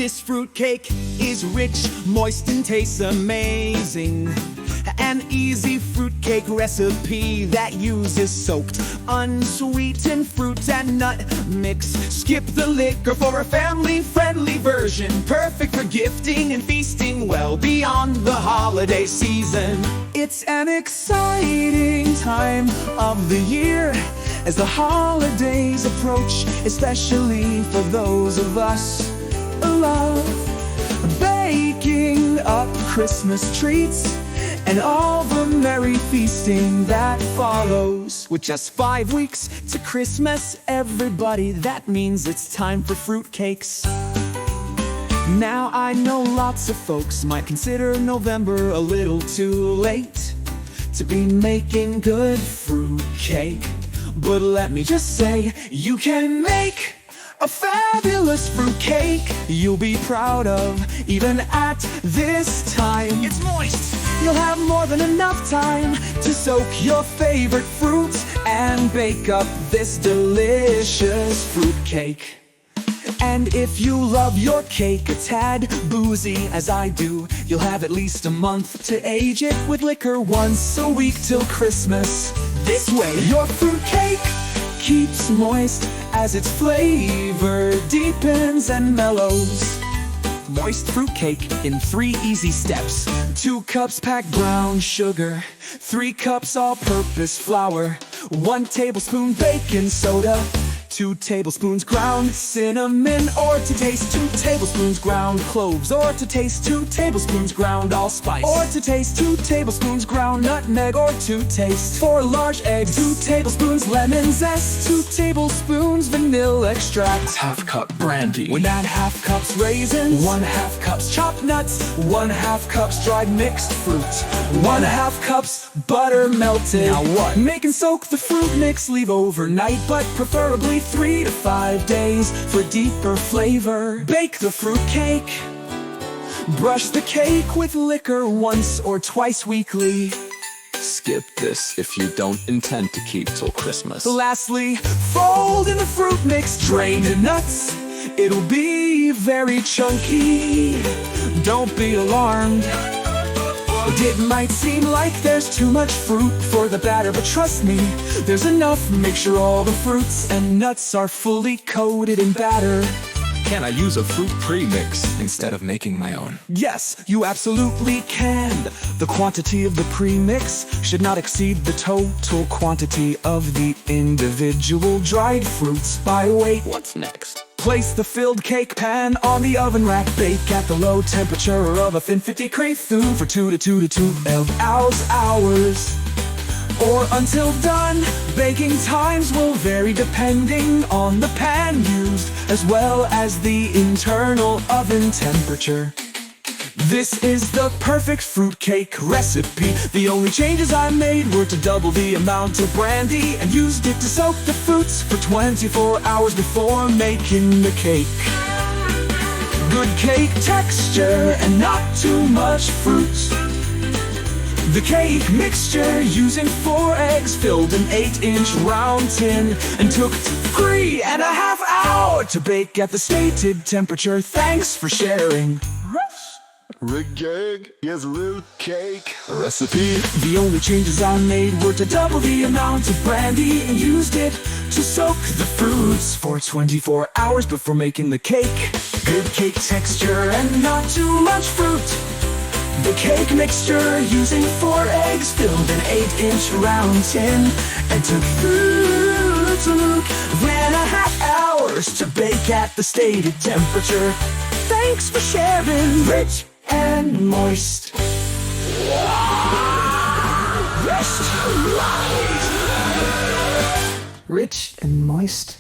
This fruitcake is rich, moist, and tastes amazing. An easy fruitcake recipe that uses soaked, unsweetened fruit and nut mix. Skip the liquor for a family-friendly version, perfect for gifting and feasting well beyond the holiday season. It's an exciting time of the year as the holidays approach, especially for those of us who love baking up Christmas treats and all the merry feasting that follows. With just 5 weeks to Christmas, everybody, that means it's time for fruitcakes. Now I know lots of folks might consider November a little too late to be making good fruitcake, but let me just say, you can make a fabulous fruitcake you'll be proud of, even at this time. It's moist. You'll have more than enough time to soak your favorite fruits and bake up this delicious fruitcake. And if you love your cake a tad boozy as I do, you'll have at least a month to age it with liquor once a week till Christmas. This way your fruitcake keeps moist as its flavor deepens and mellows. Moist fruitcake in 3 easy steps. 2 cups packed brown sugar, 3 cups all-purpose flour, 1 tablespoon baking soda, 2 tablespoons ground cinnamon, or to taste 2 tablespoons ground cloves, or to taste 2 tablespoons ground allspice, or to taste 2 tablespoons ground nutmeg, or to taste 4 large eggs, 2 tablespoons lemon zest, 2 tablespoons vanilla extract, ½ cup brandy, 1/2 cups raisins, 1/2 cups chopped nuts, 1/2 cups dried mixed fruit, 1/2 cups butter melted. Now what? Make and soak the fruit mix, leave overnight, but preferably 3 to 5 days for deeper flavor. Bake the fruitcake. Brush the cake with liquor once or twice weekly. Skip this if you don't intend to keep till Christmas. Lastly, fold in the fruit mix, drain the nuts. It'll be very chunky. Don't be alarmed. It might seem like there's too much fruit for the batter, but trust me, there's enough. Make sure all the fruits and nuts are fully coated in batter. Can I use a fruit pre-mix instead of making my own? Yes, you absolutely can. The quantity of the premix should not exceed the total quantity of the individual dried fruits by weight. What's next? Place the filled cake pan on the oven rack. Bake at the low temperature of a 50 degrees for 2 to 12 hours. Or until done. Baking times will vary depending on the pan used, as well as the internal oven temperature. This is the perfect fruitcake recipe. The only changes I made were to double the amount of brandy and used it to soak the fruits for 24 hours before making the cake. Good cake texture and not too much fruit. The cake mixture using 4 eggs filled an 8-inch round tin and took 3.5 hours to bake at the stated temperature. Thanks for sharing. Rick is a little cake recipe. The only changes I made were to double the amount of brandy and used it to soak the fruits for 24 hours before making the cake. Good cake texture and not too much fruit. The cake mixture using 4 eggs filled an 8-inch round tin and took 3.5 hours to bake at the stated temperature. Thanks for sharing. Rich and moist. Rich and moist.